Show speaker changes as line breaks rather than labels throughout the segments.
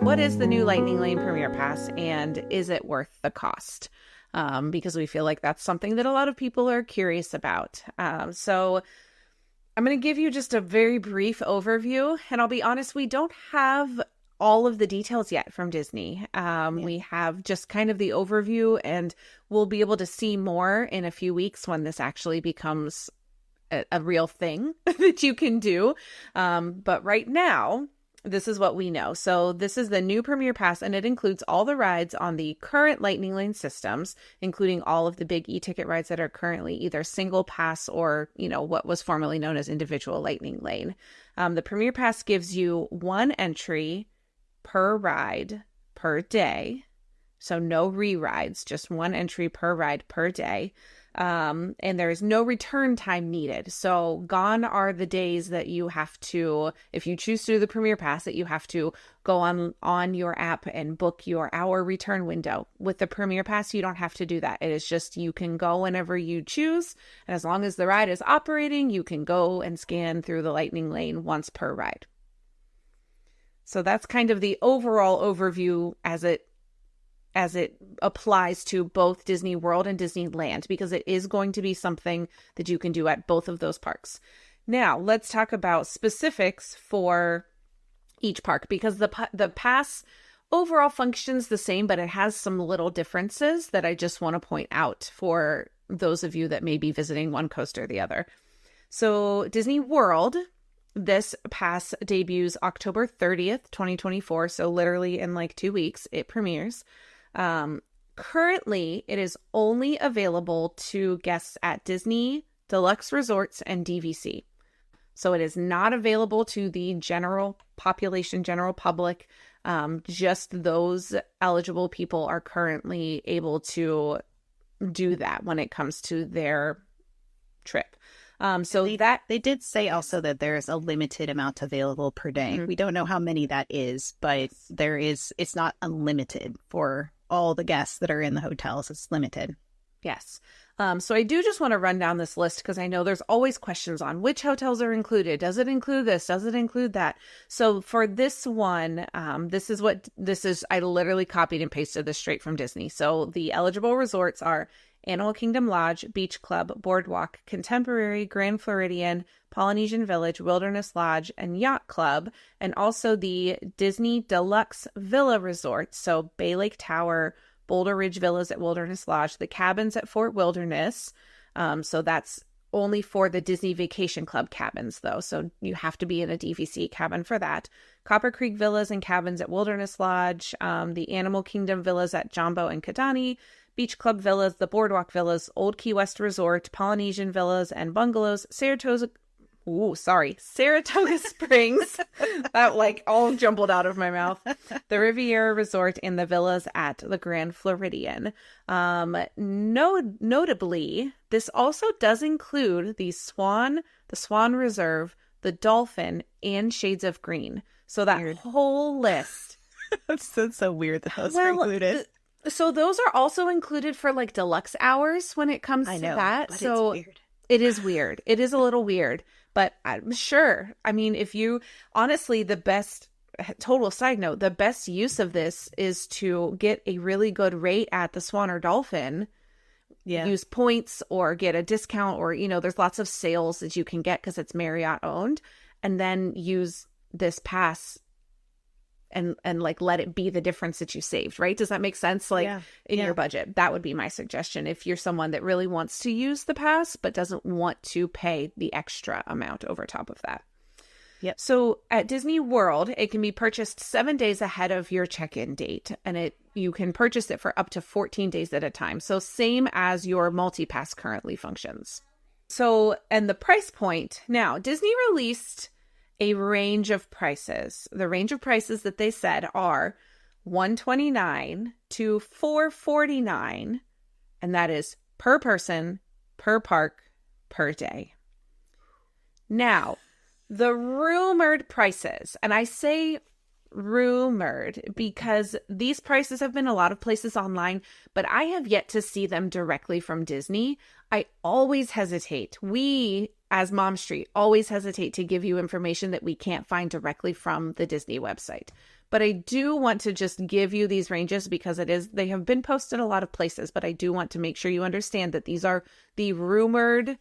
what is the new Lightning Lane Premier Pass and is it worth the cost? Because we feel like that's something that a lot of people are curious about. So I'm going to give you just a very brief overview, and I'll be honest, we don't have all of the details yet from Disney. We have just kind of the overview, and we'll be able to see more in a few weeks when this actually becomes a real thing that you can do. But right now, this is what we know. So this is the new Premier Pass, and it includes all the rides on the current Lightning Lane systems, including all of the big e-ticket rides that are currently either single pass or, what was formerly known as individual Lightning Lane. The Premier Pass gives you one entry per ride per day. So no re-rides, just one entry per ride per day. And there is no return time needed. So gone are the days that you have to, if you choose to do the Premier Pass, that you have to go on your app and book your hour return window. With the Premier Pass, you don't have to do that. It is just you can go whenever you choose. And as long as the ride is operating, you can go and scan through the Lightning Lane once per ride. So that's kind of the overall overview as it applies to both Disney World and Disneyland, because it is going to be something that you can do at both of those parks. Now, let's talk about specifics for each park, because the pass overall functions the same, but it has some little differences that I just want to point out for those of you that may be visiting one coast or the other. So Disney World, this pass debuts October 30th, 2024. So literally in like 2 weeks, it premieres. Currently, it is only available to guests at Disney, Deluxe Resorts, and DVC. So it is not available to the general population, general public. Just those eligible people are currently able to do that when it comes to their trip.
They did say also that there's a limited amount available per day. Mm-hmm. We don't know how many that is, but it's not unlimited for all the guests that are in the hotels. It's limited.
Yes. So I do just want to run down this list because I know there's always questions on which hotels are included. Does it include this? Does it include that? So for this one, I literally copied and pasted this straight from Disney. So the eligible resorts are Animal Kingdom Lodge, Beach Club, Boardwalk, Contemporary, Grand Floridian, Polynesian Village, Wilderness Lodge, and Yacht Club, and also the Disney Deluxe Villa Resorts, so Bay Lake Tower, Boulder Ridge Villas at Wilderness Lodge, the cabins at Fort Wilderness, so that's only for the Disney Vacation Club cabins, though, so you have to be in a DVC cabin for that. Copper Creek Villas and cabins at Wilderness Lodge, the Animal Kingdom Villas at Jambo and Kidani, Beach Club Villas, the Boardwalk Villas, Old Key West Resort, Polynesian Villas and Bungalows, Saratoga Springs. That all jumbled out of my mouth. The Riviera Resort and the villas at the Grand Floridian. Notably, this also does include the Swan Reserve, the Dolphin, and Shades of Green. So that whole list.
That's so weird that those are included.
So those are also included for deluxe hours when it comes to that.
But
so
it's weird.
It is weird. It is a little weird, but I'm sure. I mean, honestly, the best use of this is to get a really good rate at the Swan or Dolphin. Yeah. Use points or get a discount or, there's lots of sales that you can get because it's Marriott owned, and then use this pass and let it be the difference that you saved, right? Does that make sense? In your budget, that would be my suggestion. If you're someone that really wants to use the pass, but doesn't want to pay the extra amount over top of that.
Yep.
So at Disney World, it can be purchased 7 days ahead of your check-in date, and you can purchase it for up to 14 days at a time. So same as your multi-pass currently functions. So, and the price point, now Disney released a range of prices. The range of prices that they said are $129 to $449, and that is per person, per park, per day. Now, the rumored prices, and I say rumored because these prices have been a lot of places online, but I have yet to see them directly from Disney. I always hesitate. We, as Mom Street, always hesitate to give you information that we can't find directly from the Disney website. But I do want to just give you these ranges because they have been posted a lot of places, but I do want to make sure you understand that these are the rumored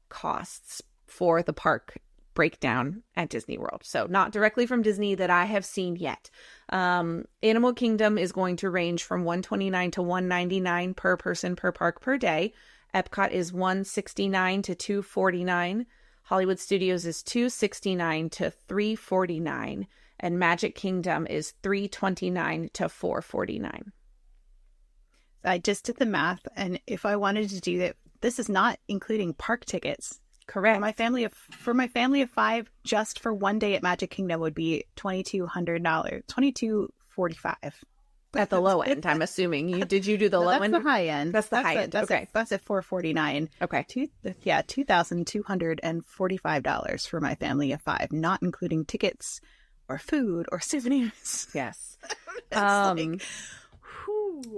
costs for the park breakdown at Disney World. So not directly from Disney that I have seen yet. Animal Kingdom is going to range from $129 to $199 per person per park per day. Epcot is $169 to $249. Hollywood Studios is $269 to $349. And Magic Kingdom is $329 to $449.
I just did the math, and if I wanted to do that, this is not including park tickets.
Correct.
For my family of 5, just for one day at Magic Kingdom would be $2,200, $2,245
at the low end. I'm assuming did you do the low end?
That's the high end.
That's the high end. Okay,
that's at $449.
Okay,
$2,245 for my family of 5, not including tickets or food or souvenirs.
Yes.
Like,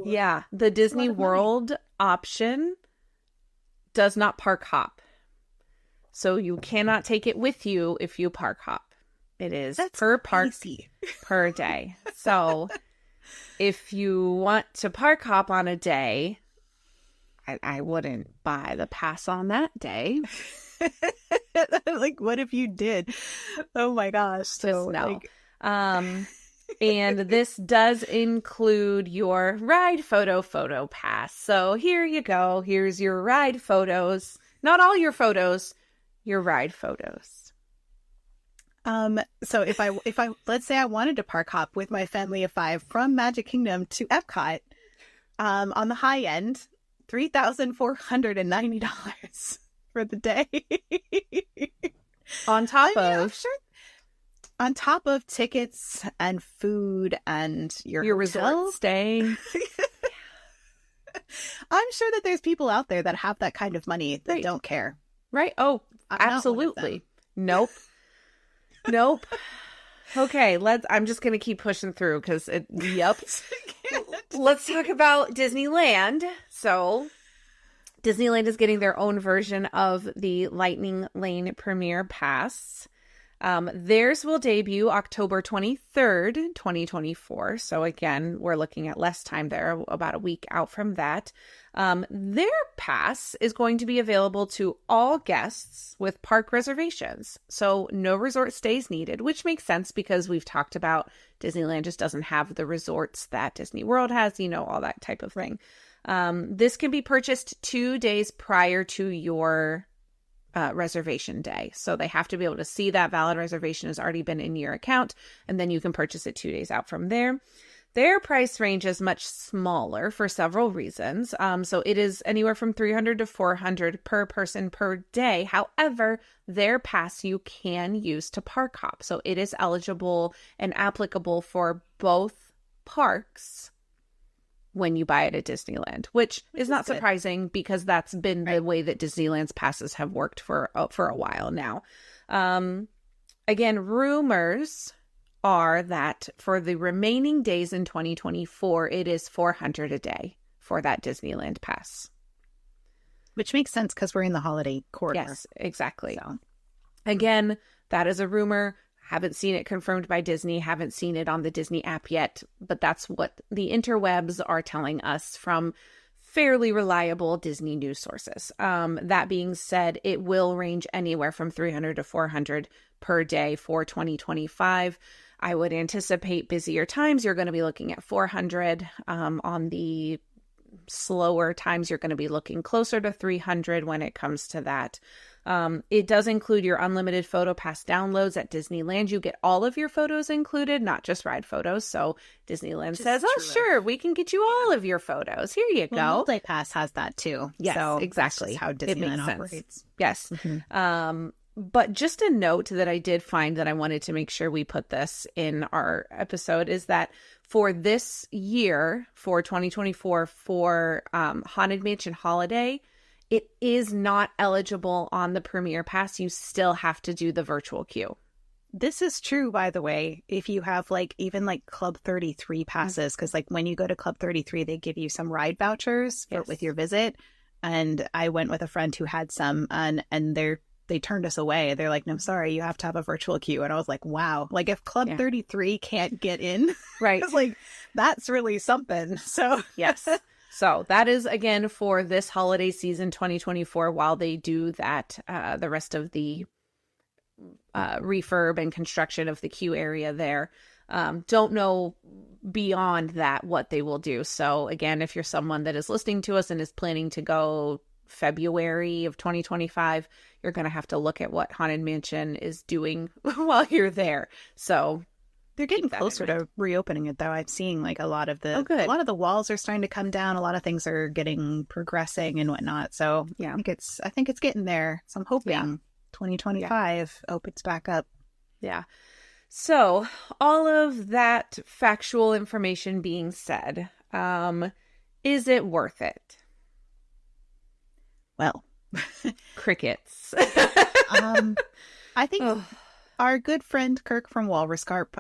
yeah, the Disney World option does not park hop. So you cannot take it with you if you park hop. That's per park per day. So if you want to park hop on a day, I wouldn't buy the pass on that day.
Like, what if you did? Oh my gosh. So
no. And this does include your ride photo pass. So here you go. Here's your ride photos. Not all your photos. Your ride photos.
So if I let's say I wanted to park hop with my family of 5 from Magic Kingdom to Epcot, on the high end, $3,490 for the day.
On top
of tickets and food and your
resort stay.
I'm sure that there's people out there that have that kind of money that don't care.
Right. Oh, absolutely. Nope. Okay, I'm just going to keep pushing through because Let's talk about Disneyland. So Disneyland is getting their own version of the Lightning Lane Premier Pass. Theirs will debut October 23rd, 2024. So again, we're looking at less time there, about a week out from that. Their pass is going to be available to all guests with park reservations. So no resort stays needed, which makes sense because we've talked about Disneyland just doesn't have the resorts that Disney World has, all that type of thing. This can be purchased 2 days prior to your reservation day. So they have to be able to see that valid reservation has already been in your account, and then you can purchase it 2 days out from there. Their price range is much smaller for several reasons. So it is anywhere from $300 to $400 per person per day. However, their pass you can use to park hop. So it is eligible and applicable for both parks when you buy it at Disneyland, which is not surprising because that's been the way that Disneyland's passes have worked for a while now. Again, rumors are that for the remaining days in 2024, it is $400 a day for that Disneyland pass.
Which makes sense because we're in the holiday quarter.
Yes, exactly. So. Again, that is a rumor. Haven't seen it confirmed by Disney, haven't seen it on the Disney app yet, but that's what the interwebs are telling us from fairly reliable Disney news sources. That being said, it will range anywhere from $300 to $400 per day for 2025. I would anticipate busier times, you're going to be looking at $400. On the slower times, you're going to be looking closer to $300 when it comes to that. It does include your unlimited photo pass downloads at Disneyland. You get all of your photos included, not just ride photos. So Disneyland says, "Oh, sure, we can get you all of your photos. Here you go."
Multi-pass has that too.
Yes,
so
exactly.
That's how Disneyland operates.
Yes. Mm-hmm. But just a note that I did find that I wanted to make sure we put this in our episode is that for this year, for 2024, for Haunted Mansion Holiday, it is not eligible on the Premier Pass. You still have to do the virtual queue.
This is true, by the way, if you have even Club 33 passes, because when you go to Club 33, they give you some ride vouchers with your visit. And I went with a friend who had some, and they turned us away. They're like, no, sorry, you have to have a virtual queue. And I was like, wow, like if Club 33 can't get in,
right?
It's like, that's really something. So
yes. So that is, again, for this holiday season 2024, while they do that, the rest of the refurb and construction of the queue area there. Don't know beyond that what they will do. So again, if you're someone that is listening to us and is planning to go February of 2025, you're going to have to look at what Haunted Mansion is doing while you're there. So
they're getting closer to reopening it, though. I'm seeing like a lot of the walls are starting to come down. A lot of things are getting progressing and whatnot. So yeah, I think it's getting there. So I'm hoping 2025 opens back up.
Yeah. So all of that factual information being said, is it worth it?
Well,
crickets.
I think our good friend Kirk from Walrus Carp,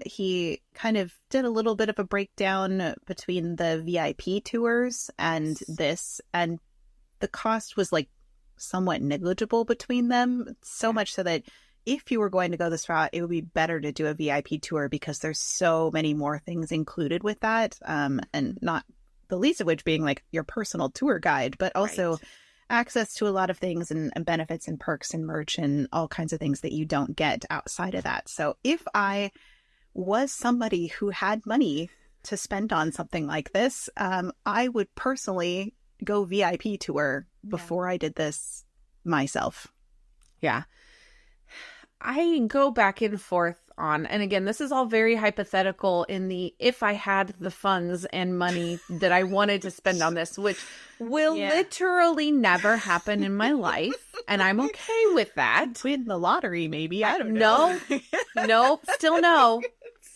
he kind of did a little bit of a breakdown between the VIP tours and this, and the cost was like somewhat negligible between them. So much so that if you were going to go this route, it would be better to do a VIP tour because there's so many more things included with that, and not the least of which being like your personal tour guide, but also access to a lot of things and benefits and perks and merch and all kinds of things that you don't get outside of that. So if I was somebody who had money to spend on something like this, I would personally go VIP tour before I did this myself.
Yeah. I go back and forth on, and again, this is all very hypothetical in the if I had the funds and money that I wanted to spend on this, which will literally never happen in my life. And I'm okay with that.
Win the lottery, maybe. I don't know.
No, still no.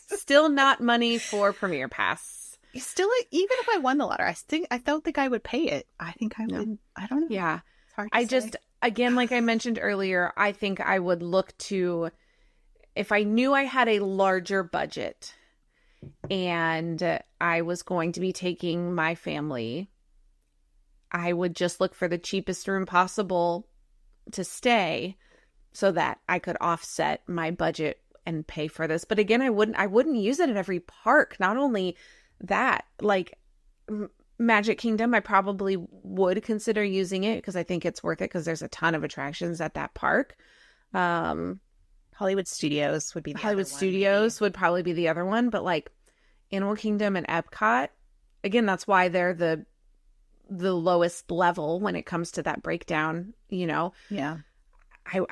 Still not money for Premier Pass.
Still, even if I won the lottery, I don't think I would pay it. I think I would. I don't know.
Yeah.
It's hard to say.
Again, like I mentioned earlier, I think I would look to, if I knew I had a larger budget and I was going to be taking my family, I would just look for the cheapest room possible to stay so that I could offset my budget and pay for this. But again, I wouldn't use it at every park. Not only that, like Magic Kingdom, I probably would consider using it because I think it's worth it because there's a ton of attractions at that park.
Hollywood Studios would be the
Hollywood Studios would probably be the other one, but like Animal Kingdom and Epcot, again, that's why they're the lowest level when it comes to that breakdown, you know?
Yeah.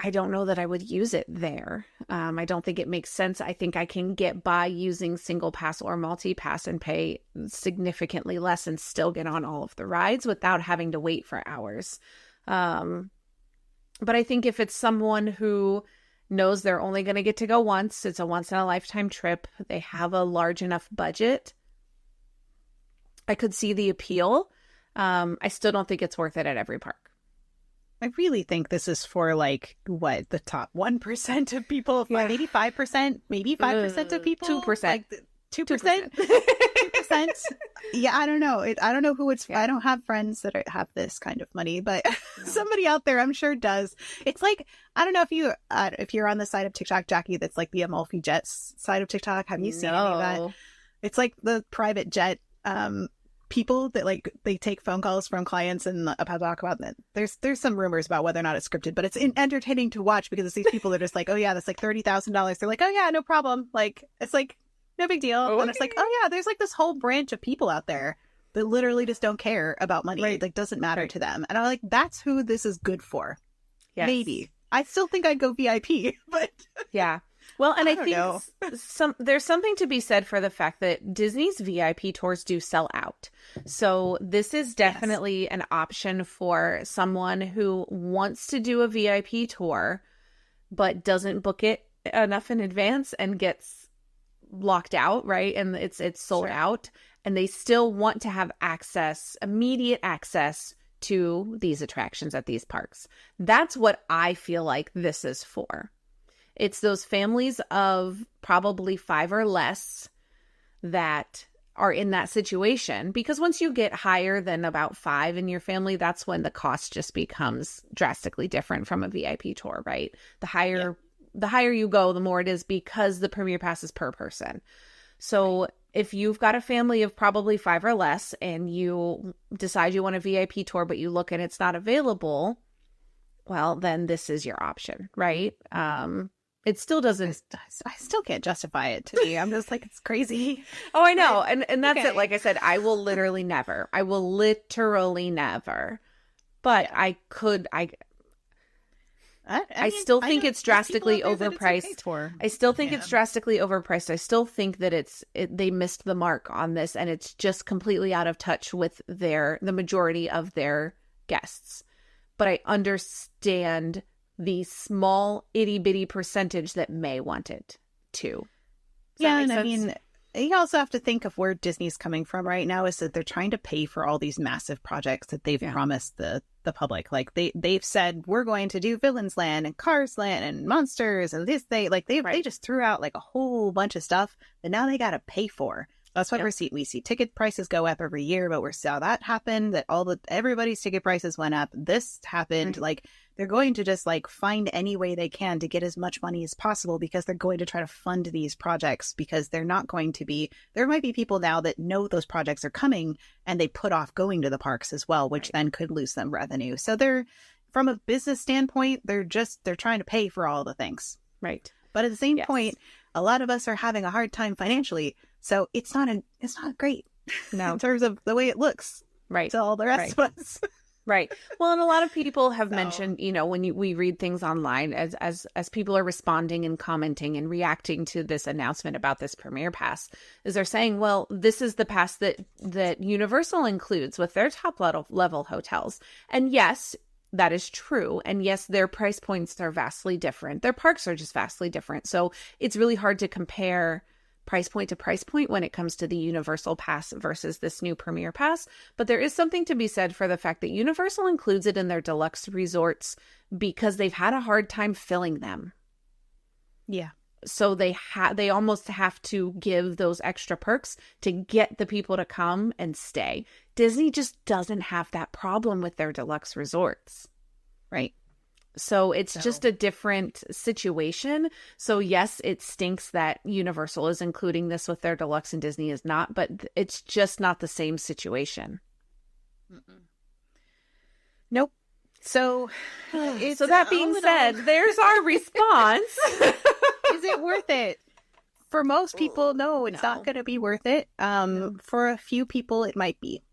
I don't know that I would use it there. I don't think it makes sense. I think I can get by using single pass or multi-pass and pay significantly less and still get on all of the rides without having to wait for hours. But I think if it's someone who knows they're only going to get to go once, it's a once in a lifetime trip, they have a large enough budget, I could see the appeal. I still don't think it's worth it at every park.
I really think this is for like what the top 1% of people, maybe 5%, maybe 5% of people,
2%,
like 2%, 2%. Yeah, I don't know. I don't know who it's. I don't have friends that have this kind of money, but somebody out there, I'm sure does. It's like, I don't know if you're on the side of TikTok, Jackie. That's like the Amalfi Jets side of TikTok. Have you seen any of that? It's like the private jet people that like they take phone calls from clients and talk about that. There's some rumors about whether or not it's scripted, but it's entertaining to watch because it's these people that are just like, oh yeah, that's like $30,000. They're like, oh yeah, no problem. Like it's like no big deal. Okay. And it's like, oh yeah, there's like this whole branch of people out there that literally just don't care about money. Right. It like doesn't matter to them. And I'm like, that's who this is good for. Yes. Maybe. I still think I'd go VIP, but
yeah. Well, and I think there's something to be said for the fact that Disney's VIP tours do sell out. So this is definitely an option for someone who wants to do a VIP tour, but doesn't book it enough in advance and gets locked out, right? And it's sold out, and they still want to have immediate access to these attractions at these parks. That's what I feel like this is for. It's those families of probably 5 or less that are in that situation, because once you get higher than about 5 in your family, that's when the cost just becomes drastically different from a VIP tour, right? The higher you go, the more it is, because the Premier Pass is per person. So if you've got a family of probably 5 or less and you decide you want a VIP tour, but you look and it's not available, well, then this is your option, right? It still doesn't.
I still can't justify it to me. I'm just like, it's crazy.
Oh, I know. And that's it. Like I said, I will literally never. I will literally never. But I could. I still think it's drastically overpriced. I still think it's drastically overpriced. I still think that they missed the mark on this, and it's just completely out of touch with the majority of their guests. But I understand the small itty bitty percentage that may want it too.
Yeah, and I mean, you also have to think of where Disney's coming from right now, is that they're trying to pay for all these massive projects that they've promised the public. Like they've said, we're going to do Villains Land and Cars Land and Monsters and they just threw out like a whole bunch of stuff that now they got to pay for. That's what we see ticket prices go up every year, but we saw that happen, that everybody's ticket prices went up. This happened. Like, they're going to just like find any way they can to get as much money as possible, because they're going to try to fund these projects, because they're not going to be, there might be people now that know those projects are coming and they put off going to the parks as well, which then could lose them revenue. So they're, from a business standpoint, they're trying to pay for all the things.
Right.
But at the same point, a lot of us are having a hard time financially. So it's not great in terms of the way it looks to all the rest of us.
Right. Well, and a lot of people have mentioned, when we read things online, as people are responding and commenting and reacting to this announcement about this Premier Pass, is they're saying, well, this is the pass that Universal includes with their top level hotels. And yes, that is true. And yes, their price points are vastly different. Their parks are just vastly different. So it's really hard to compare price point to price point when it comes to the Universal Pass versus this new Premier Pass. But there is something to be said for the fact that Universal includes it in their deluxe resorts because they've had a hard time filling them.
Yeah.
So they almost have to give those extra perks to get the people to come and stay. Disney just doesn't have that problem with their deluxe resorts.
Right.
So it's just a different situation. So yes, it stinks that Universal is including this with their deluxe and Disney is not, but it's just not the same situation.
Nope. So
that being said, there's our response.
Is it worth it? For most people, no, it's not going to be worth it. For a few people, it might be.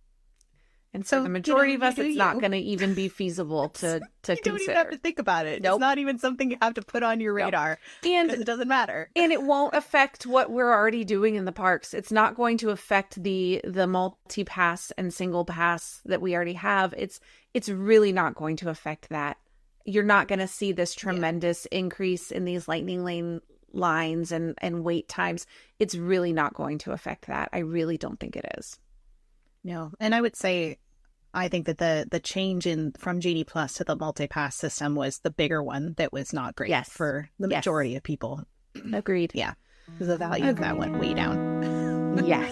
And so the majority of us, it's not going to even be feasible to consider.
You don't even have to think about it. Nope. It's not even something you have to put on your radar. And it doesn't matter.
And it won't affect what we're already doing in the parks. It's not going to affect the multi-pass and single pass that we already have. It's really not going to affect that. You're not going to see this tremendous increase in these lightning lane lines and wait times. It's really not going to affect that. I really don't think it is.
No. And I would say, I think that the change from Genie Plus to the multi-pass system was the bigger one that was not great for the majority of people.
Agreed.
Yeah. Because the value of that went way down.
Yes.